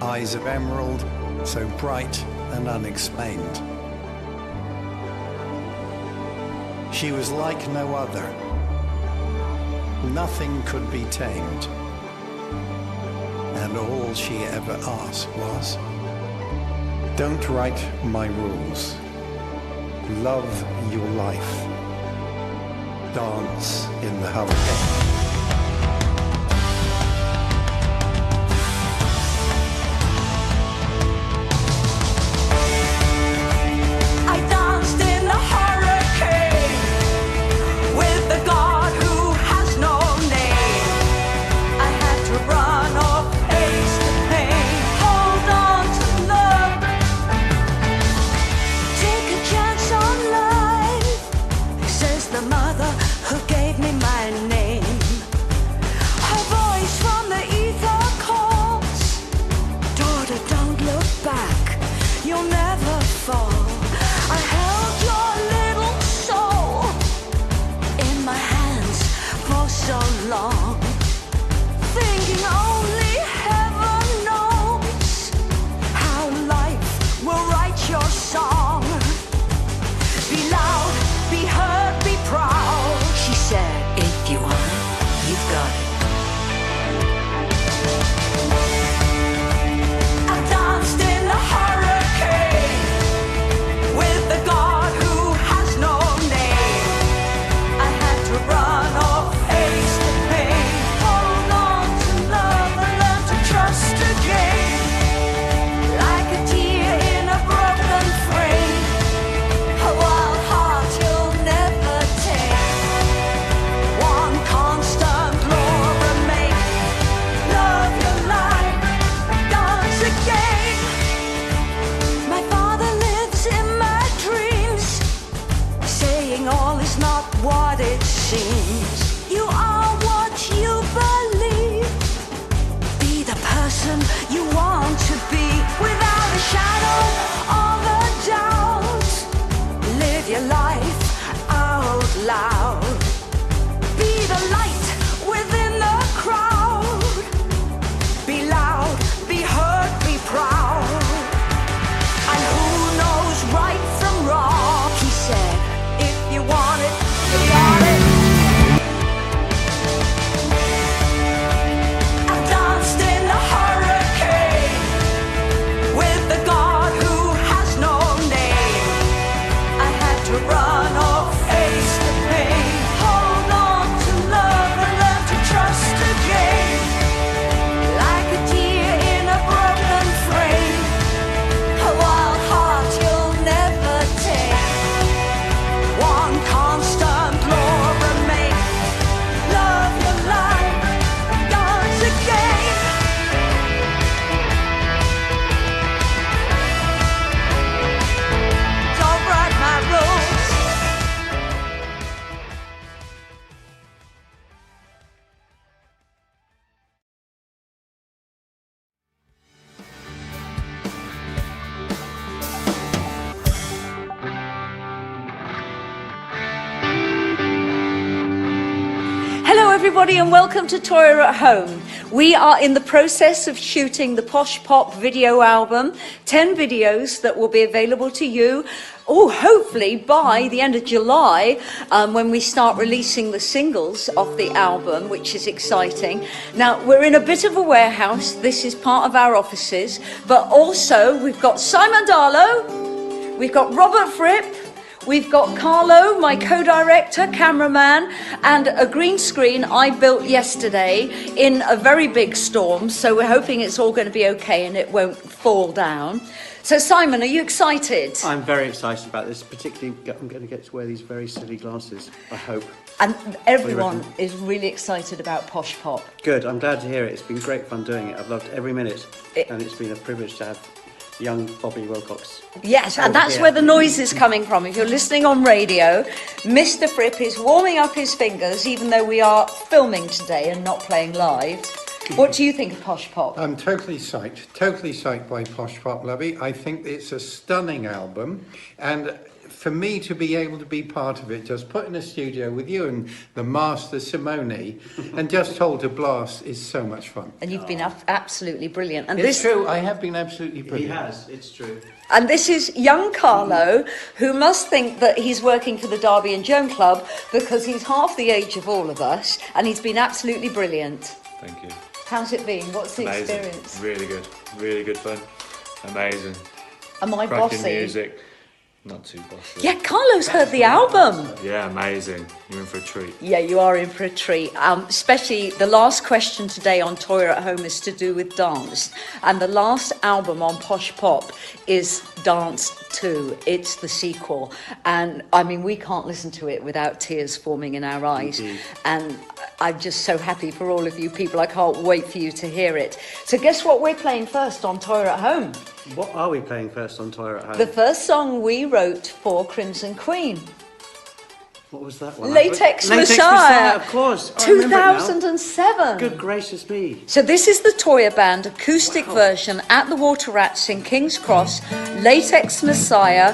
eyes of emerald, so bright and unexplained. She was like no other. Nothing could be tamed. And all she ever asked was, "Don't write my rules. Love your life. Dance in the hurricane." Everybody, and welcome to Toyah at Home. We are in the process of shooting the Posh Pop video album, 10 videos that will be available to you, hopefully by the end of July, when we start releasing the singles of the album, which is exciting. Now, we're in a bit of a warehouse. This is part of our offices, but also we've got Simon Darlow, we've got Robert Fripp, we've got Carlo, my co-director, cameraman, and a green screen I built yesterday in a very big storm, so we're hoping it's all going to be okay and it won't fall down. So Simon, are you excited? I'm very excited about this, particularly I'm going to get to wear these very silly glasses, I hope. And everyone is really excited about Posh Pop. Good, I'm glad to hear it. It's been great fun doing it. I've loved every minute, and it's been a privilege to have young Bobby Willcox. Yes, and that's where the noise is coming from. If you're listening on radio, Mr. Fripp is warming up his fingers, even though we are filming today and not playing live. What do you think of Posh Pop? I'm totally psyched by Posh Pop, Lovey. I think it's a stunning album, and for me to be able to be part of it, just put in a studio with you and the master Simone and just told to blast is so much fun. And you've been absolutely brilliant. And It's true, I have been absolutely He brilliant. has, it's true. And this is young Carlo, who must think that he's working for the Derby and Joan Club because he's half the age of all of us, and he's been absolutely brilliant. Thank you. How's it been? What's the Amazing. experience? Really good fun. Amazing. Am I Cracking bossy? music. Not too bossy. Yeah, Carlo's heard the album. Yeah, amazing. You're in for a treat. Yeah, you are in for a treat. Especially the last question today on Toyah at Home is to do with dance. And the last album on Posh Pop is Dance 2. It's the sequel. And I mean, we can't listen to it without tears forming in our eyes. Indeed. And I'm just so happy for all of you people. I can't wait for you to hear it. So guess what we're playing first on Toyah at Home? What are we playing first on Toyah at Home? The first song we wrote for Crimson Queen. What was that one? Latex Latex Messiah, of course. I remember it now. 2007. Good gracious me. So this is the Toyah Band acoustic version at the Water Rats in King's Cross, Latex Messiah.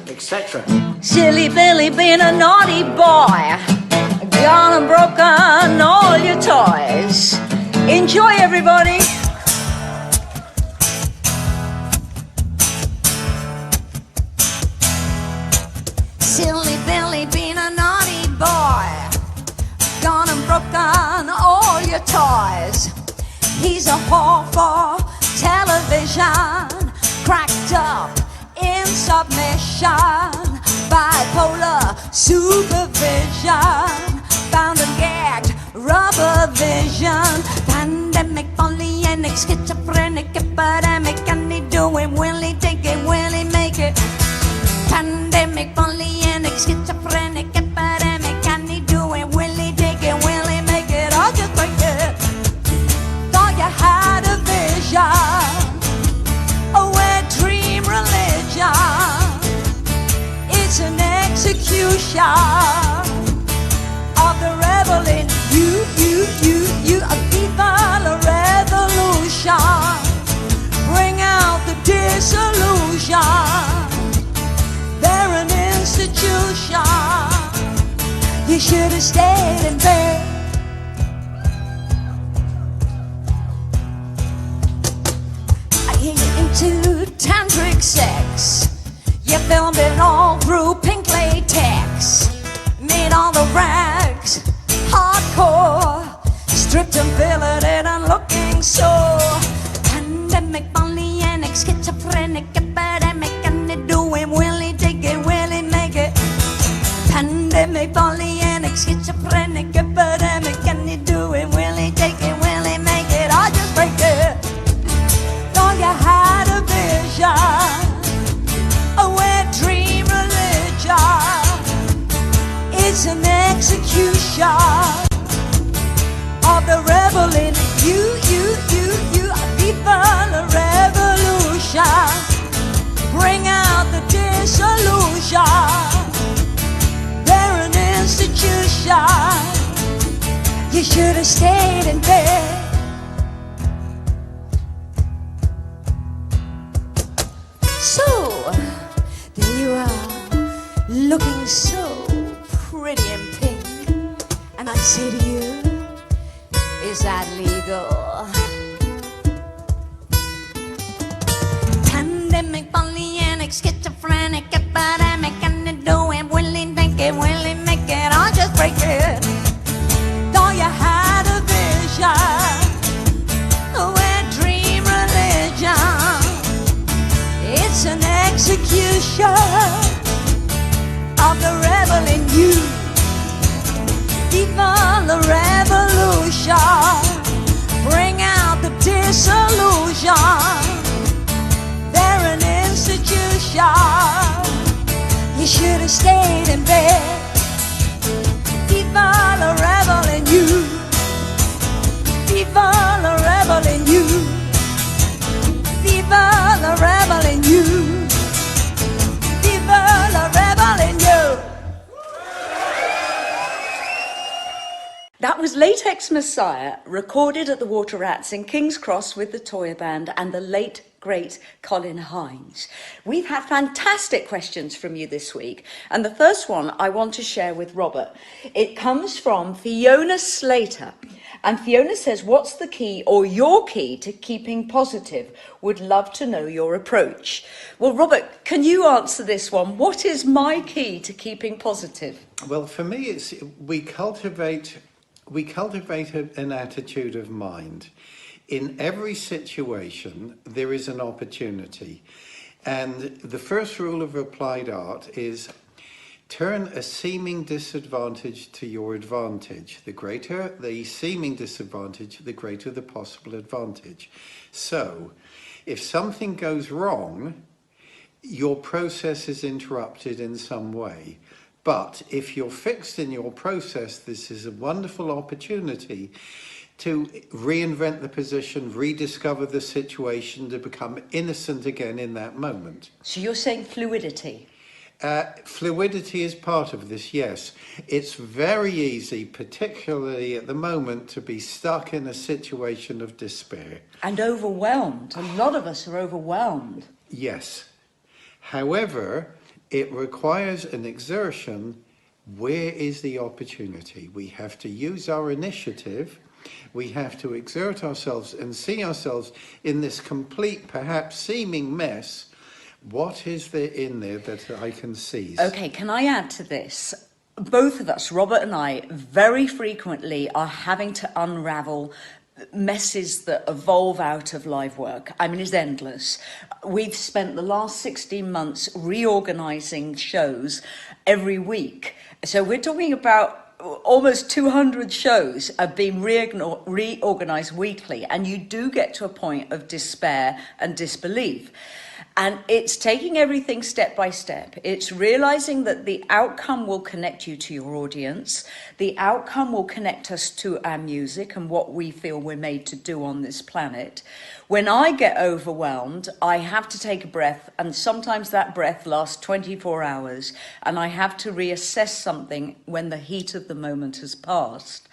Etc. Silly Billy been a naughty boy, gone and broken all your toys. Enjoy, everybody. Silly Billy been a naughty boy, gone and broken all your toys. He's a whore for television, cracked up in submission, bipolar supervision, found and gagged rubber vision, pandemic, polyanic, schizophrenic, epidemic, and he doing will he take it, will he make it? Pandemic, polyanic, schizophrenic, epidemic, and he doing will he take it, will he make it? I'll just break it. Thought you had a vision, a wet dream religion. It's an execution of the rebel in you, a viva la revolution. Bring out the disillusion. They're an institution. You should have stayed in bed. I hear you into tantric sex. You filmed it all through pink latex. Made all the rags hardcore. Stripped and filleted and looking so pandemic, polyanic, schizophrenic, epidemic, and they doing will he take it, will he make it? Pandemic, polyanic, schizophrenic, epidemic, and they doing will he take it, will he make it? I'll just break it. Thought you had a vision, a wet dream religion. It's an execution of the rebel in you, viva la revolution. Bring out the disillusion. They're an institution. You should have stayed in bed. So, there you are, looking so pretty and pink. And I say to you, is that legal? Pandemic, polyanic, schizophrenic, epidemic, and they doing will he make it, will he make it? I'll just break it. Thought you had a vision, a wet dream religion. It's an execution of the rebel in you. Viva la revolution. Bring out the disillusion. They're an institution. You That was Latex Messiah, recorded at the Water Rats in King's Cross with the Toyah Band and the late, great Colin Hines. We've had fantastic questions from you this week, and the first one I want to share with Robert. It comes from Fiona Slater, and Fiona says, what's the key or your key to keeping positive? Would love to know your approach. Well, Robert, can you answer this one? What is my key to keeping positive? Well, for me, it's we cultivate an attitude of mind. In every situation, there is an opportunity. And the first rule of applied art is turn a seeming disadvantage to your advantage. The greater the seeming disadvantage, the greater the possible advantage. So, if something goes wrong, your process is interrupted in some way. But if you're fixed in your process, this is a wonderful opportunity to reinvent the position, rediscover the situation, to become innocent again in that moment. So you're saying fluidity? Fluidity is part of this, yes. It's very easy, particularly at the moment, to be stuck in a situation of despair. And overwhelmed. A lot of us are overwhelmed. Yes. However, it requires an exertion. Where is the opportunity? We have to use our initiative. We have to exert ourselves and see ourselves in this complete, perhaps seeming mess. What is there in there that I can seize? Okay, can I add to this? Both of us, Robert and I, very frequently are having to unravel messes that evolve out of live work. I mean, it's endless. We've spent the last 16 months reorganizing shows every week. So we're talking about almost 200 shows are being reorganized weekly, and you do get to a point of despair and disbelief. And it's taking everything step by step. It's realizing that the outcome will connect you to your audience. The outcome will connect us to our music and what we feel we're made to do on this planet. When I get overwhelmed, I have to take a breath, and sometimes that breath lasts 24 hours, and I have to reassess something when the heat of the moment has passed.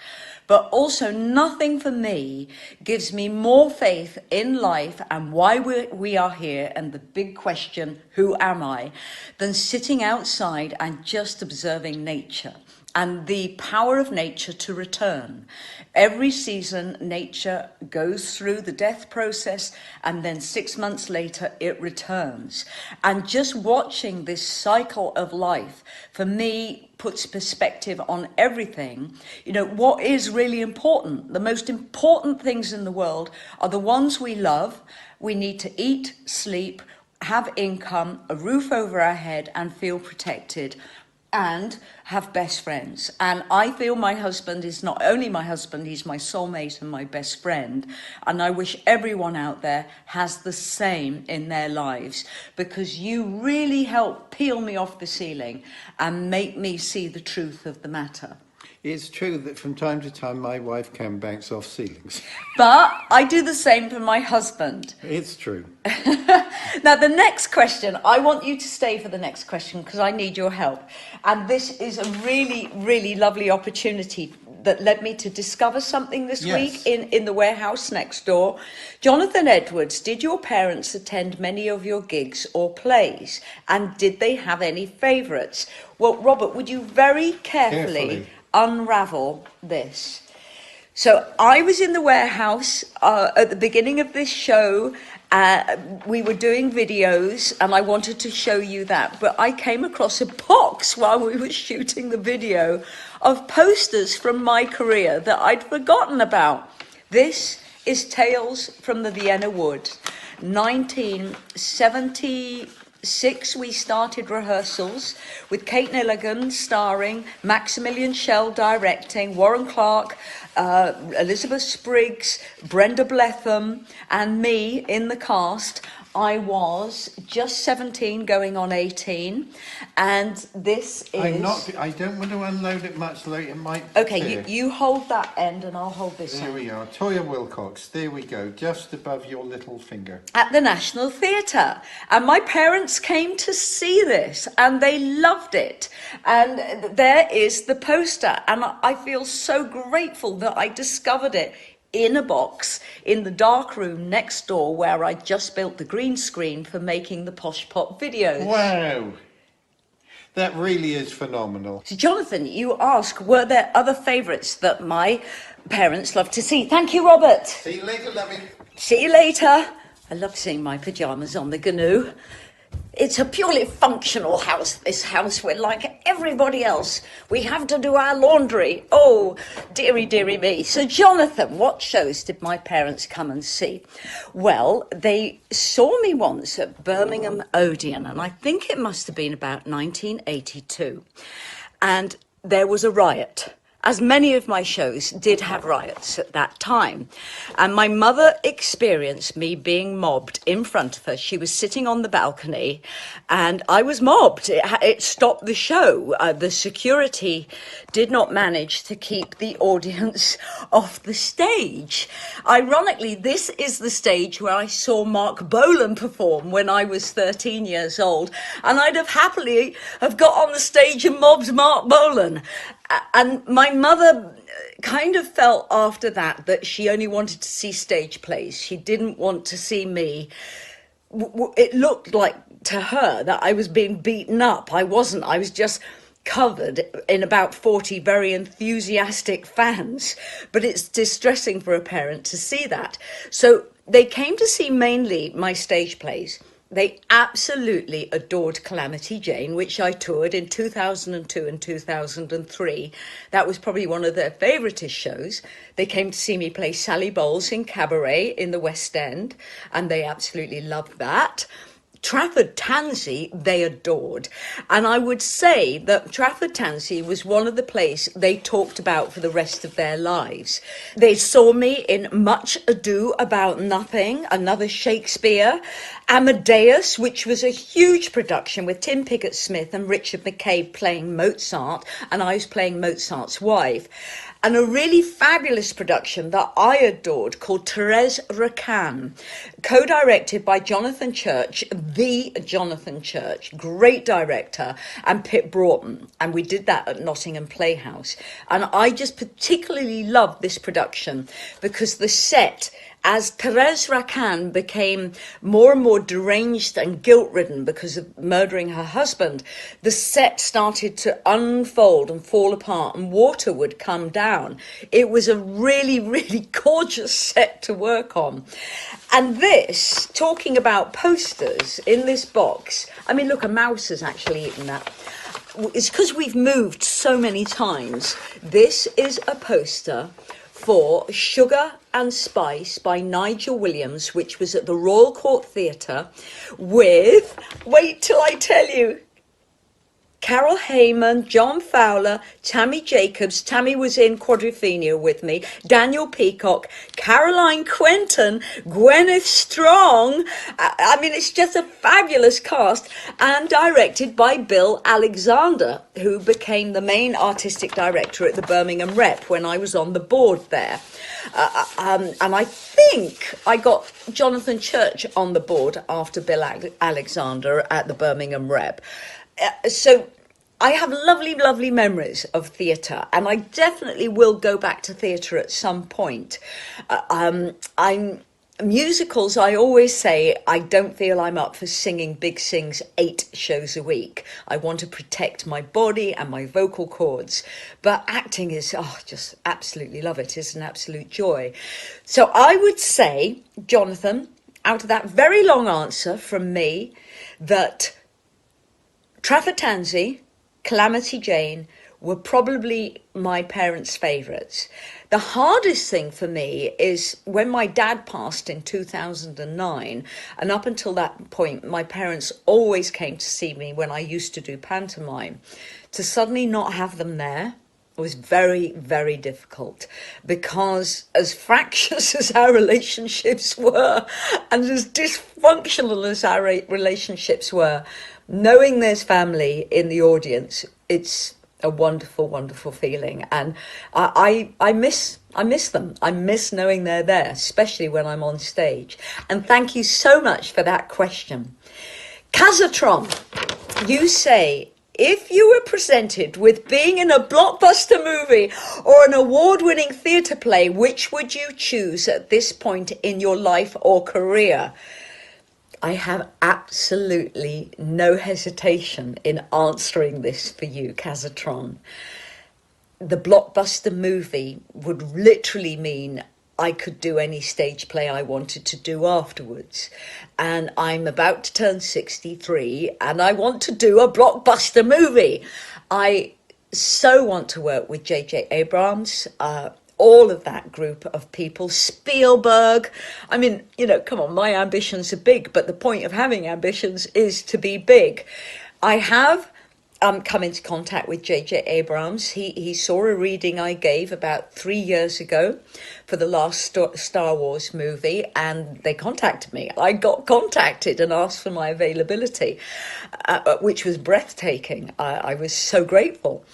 But also, nothing for me gives me more faith in life and why we are here and the big question, who am I, than sitting outside and just observing nature and the power of nature to return. Every season, nature goes through the death process, and then 6 months later, it returns. And just watching this cycle of life, for me, puts perspective on everything. You know, what is really important? The most important things in the world are the ones we love. We need to eat, sleep, have income, a roof over our head, and feel protected, and have best friends. And I feel my husband is not only my husband, he's my soulmate and my best friend. And I wish everyone out there has the same in their lives, because you really help peel me off the ceiling and make me see the truth of the matter. It's true that from time to time my wife can bounce off ceilings. But I do the same for my husband. It's true. Now, the next question, I want you to stay for the next question because I need your help. And this is a really, really lovely opportunity that led me to discover something this week in the warehouse next door. Jonathan Edwards, did your parents attend many of your gigs or plays? And did they have any favourites? Well, Robert, would you very carefully unravel this? So I was in the warehouse at the beginning of this show. We were doing videos and I wanted to show you that, but I came across a box while we were shooting the video of posters from my career that I'd forgotten about. This is Tales from the Vienna Woods. 1976 we started rehearsals with Kate Milligan starring, Maximilian Schell directing, Warren Clark, Elizabeth Spriggs, Brenda Bletham and me in the cast I was just 17 going on 18, and this is... I don't want to unload it much later, it might Okay, tear. you hold that end and I'll hold this There end. we are, Toyah Willcox, there we go, just above your little finger. At the National Theatre, and my parents came to see this and they loved it, and there is the poster, and I feel so grateful that I discovered it in a box in the dark room next door where I just built the green screen for making the Posh Pop videos. Wow, that really is phenomenal. So Jonathan, you ask, were there other favourites that my parents loved to see? Thank you, Robert. See you later, lovey. See you later. I love seeing my pyjamas on the GNU. It's a purely functional house, this house. We're like everybody else. We have to do our laundry. Oh, dearie, dearie me. So, Jonathan, what shows did my parents come and see? Well, they saw me once at Birmingham Odeon, and I think it must have been about 1982. And there was a riot, as many of my shows did have riots at that time. And my mother experienced me being mobbed in front of her. She was sitting on the balcony and I was mobbed. It stopped the show. The security did not manage to keep the audience off the stage. Ironically, this is the stage where I saw Mark Bolan perform when I was 13 years old. And I'd have happily have got on the stage and mobbed Mark Bolan. And my mother kind of felt after that she only wanted to see stage plays. She didn't want to see me. It looked like to her that I was being beaten up. I wasn't. I was just covered in about 40 very enthusiastic fans. But it's distressing for a parent to see that. So they came to see mainly my stage plays. They absolutely adored Calamity Jane, which I toured in 2002 and 2003. That was probably one of their favouriteest shows. They came to see me play Sally Bowles in Cabaret in the West End, and they absolutely loved that. Trafford Tansy, they adored. And I would say that Trafford Tansy was one of the plays they talked about for the rest of their lives. They saw me in Much Ado About Nothing, another Shakespeare, Amadeus, which was a huge production with Tim Pickett-Smith and Richard McCabe playing Mozart, and I was playing Mozart's wife. And a really fabulous production that I adored called Thérèse Racan, co-directed by Jonathan Church, the Jonathan Church, great director, and Pip Broughton. And we did that at Nottingham Playhouse. And I just particularly loved this production because the set, as Thérèse Racan became more and more deranged and guilt-ridden because of murdering her husband, the set started to unfold and fall apart and water would come down. It was a really, really gorgeous set to work on. And this, talking about posters in this box, I mean, look, a mouse has actually eaten that. It's because we've moved so many times. This is a poster for Sugar and Spice by Nigel Williams, which was at the Royal Court Theatre with, wait till I tell you, Carol Heyman, John Fowler, Tammy Jacobs. Tammy was in Quadrophenia with me. Daniel Peacock, Caroline Quentin, Gwyneth Strong. I mean, it's just a fabulous cast, and directed by Bill Alexander, who became the main artistic director at the Birmingham Rep when I was on the board there. And I think I got Jonathan Church on the board after Bill Alexander at the Birmingham Rep. So I have lovely, lovely memories of theatre, and I definitely will go back to theatre at some point. Musicals, I always say, I don't feel I'm up for singing Big Sing's 8 shows a week. I want to protect my body and my vocal cords. But acting is, just absolutely love it. It's an absolute joy. So I would say, Jonathan, out of that very long answer from me, that Trafford Tansy, Calamity Jane were probably my parents' favourites. The hardest thing for me is when my dad passed in 2009, and up until that point, my parents always came to see me when I used to do pantomime. To suddenly not have them there was very, very difficult, because as fractious as our relationships were and as dysfunctional as our relationships were, knowing there's family in the audience, it's a wonderful, wonderful feeling. And I miss them. I miss knowing they're there, especially when I'm on stage. And thank you so much for that question. Kazatron, you say, if you were presented with being in a blockbuster movie or an award-winning theatre play, which would you choose at this point in your life or career? I have absolutely no hesitation in answering this for you, Kazatron. The blockbuster movie would literally mean I could do any stage play I wanted to do afterwards. And I'm about to turn 63 and I want to do a blockbuster movie. I so want to work with J.J. Abrams, all of that group of people, Spielberg. I mean, you know, come on, my ambitions are big, but the point of having ambitions is to be big. I have come into contact with J.J. Abrams. He saw a reading I gave about 3 years ago for the last Star Wars movie, and they contacted me. I got contacted and asked for my availability, which was breathtaking. I was so grateful.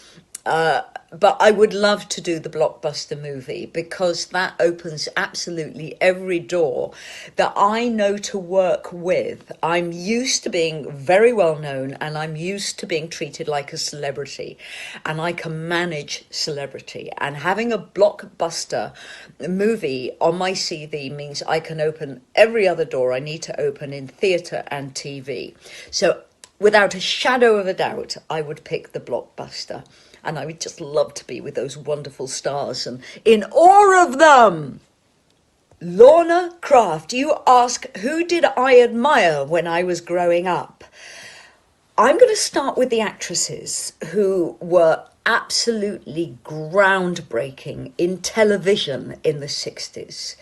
But I would love to do the blockbuster movie, because that opens absolutely every door that I know to work with. I'm used to being very well known, and I'm used to being treated like a celebrity, and I can manage celebrity. And having a blockbuster movie on my CV means I can open every other door I need to open in theatre and TV. So without a shadow of a doubt, I would pick the blockbuster. And I would just love to be with those wonderful stars and in awe of them. Lorna Craft, you ask, who did I admire when I was growing up? I'm going to start with the actresses who were absolutely groundbreaking in television in the 60s.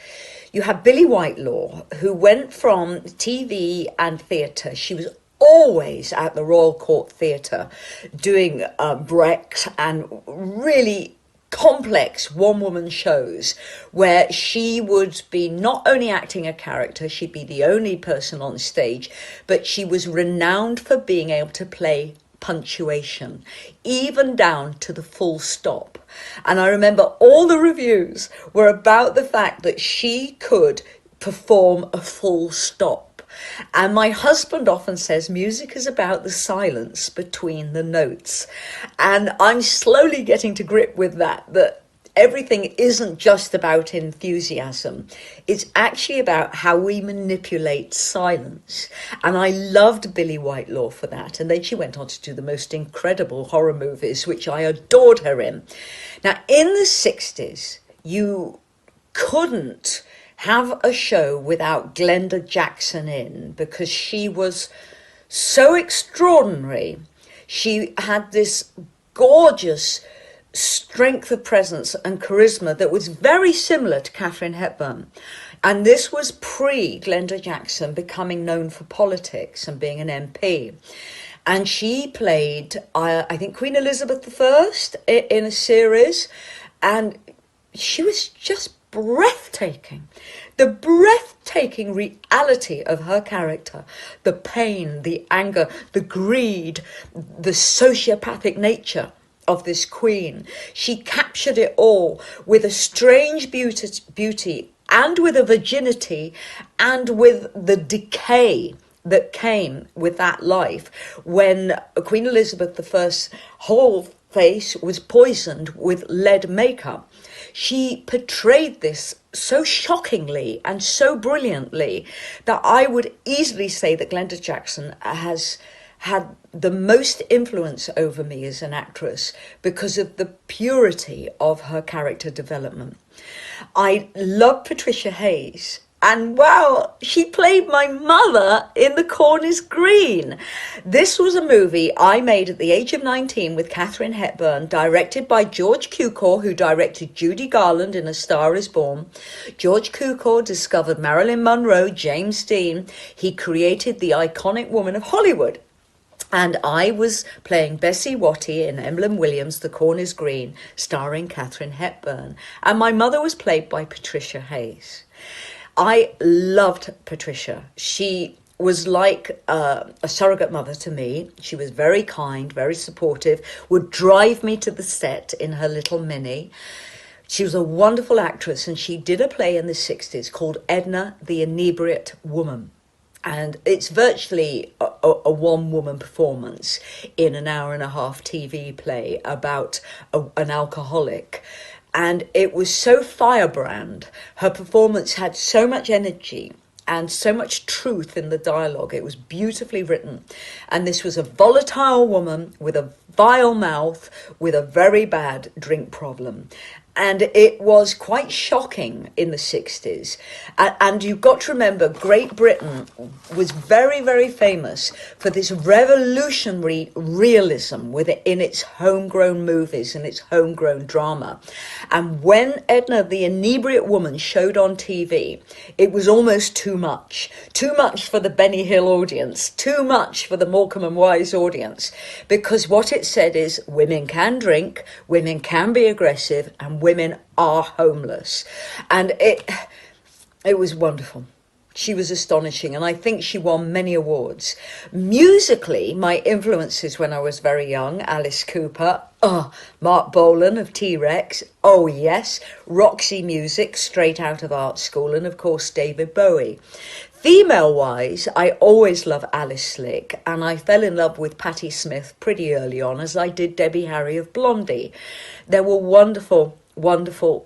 You have Billie Whitelaw, who went from TV and theatre. She was always at the Royal Court Theatre doing Brecht and really complex one-woman shows where she would be not only acting a character, she'd be the only person on stage, but she was renowned for being able to play punctuation, even down to the full stop. And I remember all the reviews were about the fact that she could perform a full stop. And my husband often says music is about the silence between the notes. And I'm slowly getting to grip with that everything isn't just about enthusiasm. It's actually about how we manipulate silence. And I loved Billie Whitelaw for that. And then she went on to do the most incredible horror movies, which I adored her in. Now, in the 60s, you couldn't have a show without Glenda Jackson in, because she was so extraordinary. She had this gorgeous strength of presence and charisma that was very similar to Katharine Hepburn. And this was pre-Glenda Jackson becoming known for politics and being an MP. And she played, I think, Queen Elizabeth I in a series. And she was just breathtaking. The breathtaking reality of her character, the pain, the anger, the greed, the sociopathic nature of this queen. She captured it all with a strange beauty and with a virginity and with the decay that came with that life when Queen Elizabeth I's whole face was poisoned with lead makeup. She portrayed this so shockingly and so brilliantly that I would easily say that Glenda Jackson has had the most influence over me as an actress because of the purity of her character development. I love Patricia Hayes. And wow, she played my mother in The Corn is Green. This was a movie I made at the age of 19 with Katharine Hepburn, directed by George Cukor, who directed Judy Garland in A Star is Born. George Cukor discovered Marilyn Monroe, James Dean. He created the iconic woman of Hollywood. And I was playing Bessie Watty in Emblem Williams' The Corn is Green, starring Katharine Hepburn. And my mother was played by Patricia Hayes. I loved Patricia. She was like a surrogate mother to me. She was very kind, very supportive, would drive me to the set in her little Mini. She was a wonderful actress, and she did a play in the 60s called Edna the Inebriate Woman. And it's virtually a one-woman performance in an hour-and-a-half TV play about an alcoholic. And it was so firebrand. Her performance had so much energy and so much truth in the dialogue. It was beautifully written. And this was a volatile woman with a vile mouth, with a very bad drink problem. And it was quite shocking in the 60s. And you've got to remember, Great Britain was very, very famous for this revolutionary realism within its homegrown movies and its homegrown drama. And when Edna the Inebriate Woman showed on TV, it was almost too much. Too much for the Benny Hill audience, too much for the Morecambe and Wise audience. Because what it said is women can drink, women can be aggressive, and women are homeless. And it was wonderful. She was astonishing, and I think she won many awards. Musically, my influences when I was very young: Alice Cooper, Mark Bolan of T-Rex, oh yes, Roxy Music, straight out of art school, and of course David Bowie. Female-wise, I always loved Alice Slick, and I fell in love with Patti Smith pretty early on, as I did Debbie Harry of Blondie. There were wonderful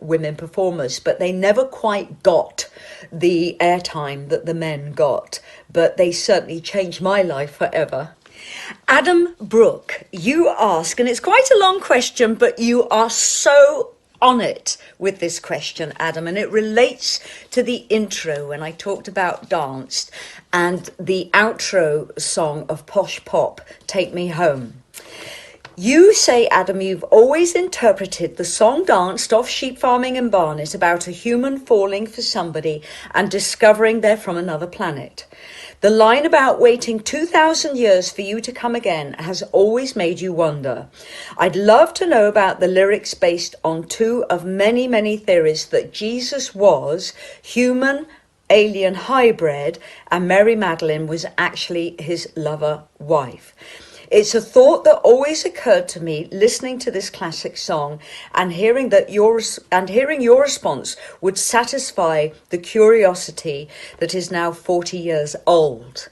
women performers, but they never quite got the airtime that the men got, but they certainly changed my life forever. Adam Brooke, you ask, and it's quite a long question, but you are so on it with this question, Adam, and it relates to the intro when I talked about dance and the outro song of Posh Pop, Take Me Home. You say, Adam, you've always interpreted the song danced off sheep farming in Barnet about a human falling for somebody and discovering they're from another planet. The line about waiting 2,000 years for you to come again has always made you wonder. I'd love to know about the lyrics based on two of many, many theories that Jesus was human, alien hybrid, and Mary Magdalene was actually his lover wife. It's a thought that always occurred to me listening to this classic song and hearing your response would satisfy the curiosity that is now 40 years old.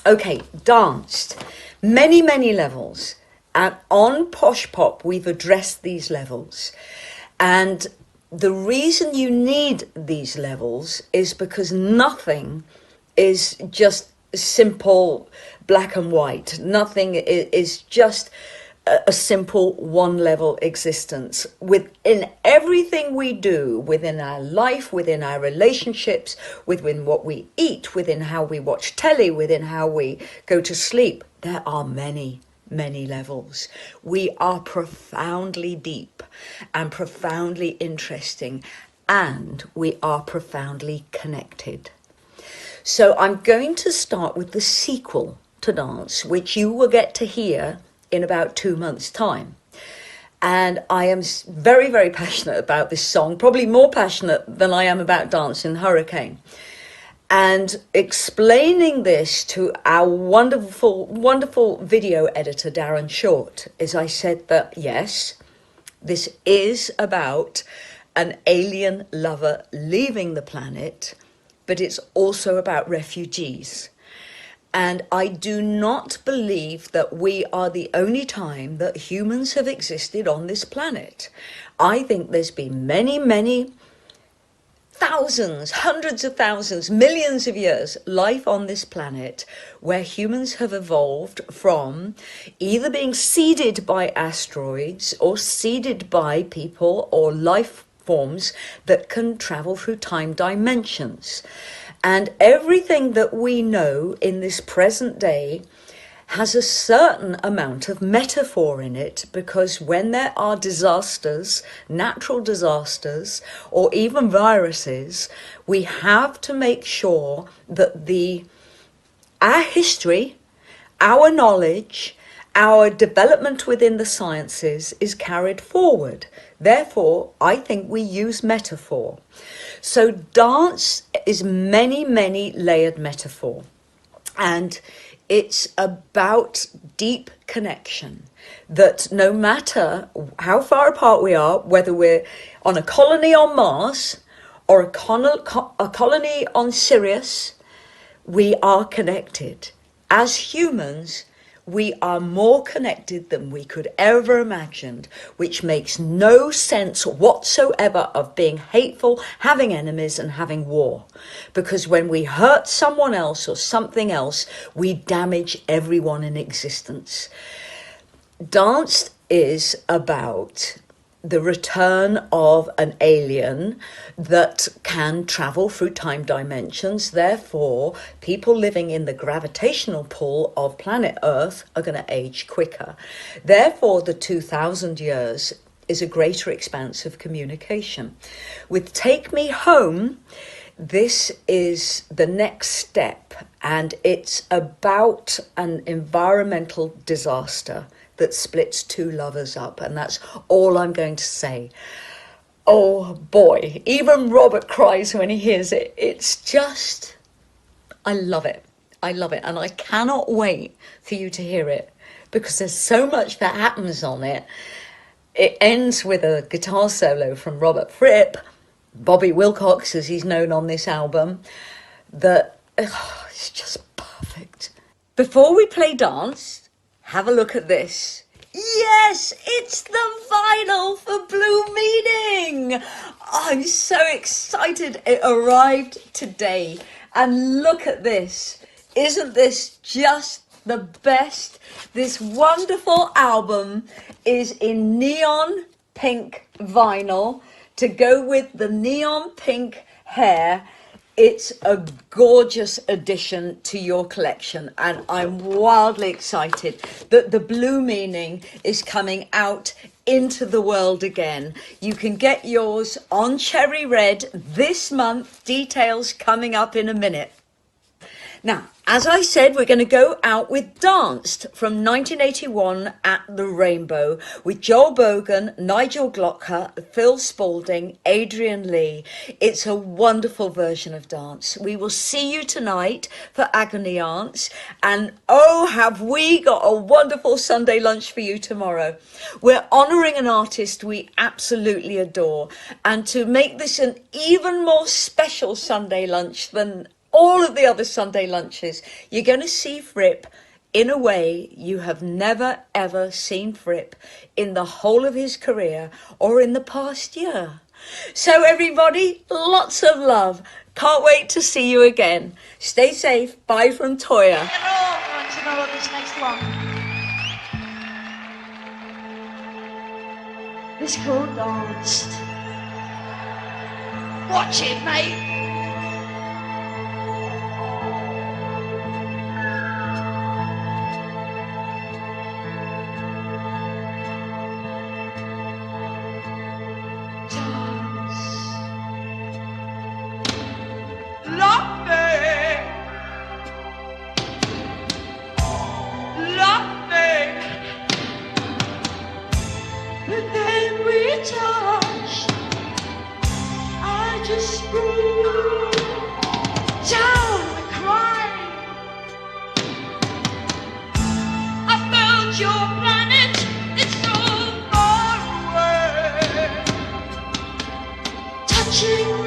Okay, danced. Many, many levels. And on Posh Pop, we've addressed these levels. And the reason you need these levels is because nothing is just simple black and white. Nothing is just a simple one-level existence. Within everything we do, within our life, within our relationships, within what we eat, within how we watch telly, within how we go to sleep, there are many, many levels. We are profoundly deep and profoundly interesting, and we are profoundly connected. So I'm going to start with the sequel to dance, which you will get to hear in about 2 months' time. And I am very, very passionate about this song, probably more passionate than I am about Dance in Hurricane. And explaining this to our wonderful, wonderful video editor, Darren Short, is I said that, yes, this is about an alien lover leaving the planet, but it's also about refugees. And I do not believe that we are the only time that humans have existed on this planet. I think there's been many, many thousands, hundreds of thousands, millions of years life on this planet where humans have evolved from either being seeded by asteroids or seeded by people or life forms that can travel through time dimensions. And everything that we know in this present day has a certain amount of metaphor in it, because when there are disasters, natural disasters, or even viruses, we have to make sure that our history, our knowledge, our development within the sciences is carried forward. Therefore, I think we use metaphor. So dance is many, many layered metaphor. And it's about deep connection, that no matter how far apart we are, whether we're on a colony on Mars or a colony on Sirius, we are connected. As humans, we are more connected than we could ever imagine, which makes no sense whatsoever of being hateful, having enemies and having war. Because when we hurt someone else or something else, we damage everyone in existence. Dance is about the return of an alien that can travel through time dimensions. Therefore, people living in the gravitational pull of planet Earth are going to age quicker. Therefore, the 2000 years is a greater expanse of communication. With Take Me Home, this is the next step, and it's about an environmental disaster that splits two lovers up, and that's all I'm going to say. Oh boy, even Robert cries when he hears it. It's just, I love it. I love it, and I cannot wait for you to hear it, because there's so much that happens on it. It ends with a guitar solo from Robert Fripp, Bobby Willcox as he's known on this album, that it's just perfect. Before we play dance, have a look at this. Yes, it's the vinyl for Blue Meaning. I'm so excited. It arrived today. And look at this. Isn't this just the best? This wonderful album is in neon pink vinyl to go with the neon pink hair. It's a gorgeous addition to your collection, and I'm wildly excited that the Blue Meaning is coming out into the world again. You can get yours on Cherry Red this month. Details coming up in a minute. Now, as I said, we're going to go out with Danced from 1981 at the Rainbow with Joel Bogan, Nigel Glocker, Phil Spalding, Adrian Lee. It's a wonderful version of Dance. We will see you tonight for Agony Aunts, and oh, have we got a wonderful Sunday lunch for you tomorrow. We're honouring an artist we absolutely adore, and to make this an even more special Sunday lunch than all of the other Sunday lunches, you're going to see Fripp in a way you have never ever seen Fripp in the whole of his career or in the past year. So everybody, lots of love. Can't wait to see you again. Stay safe. Bye from Toyah. Hello, want to know this next one? This called Danced. Watch it, mate. Touching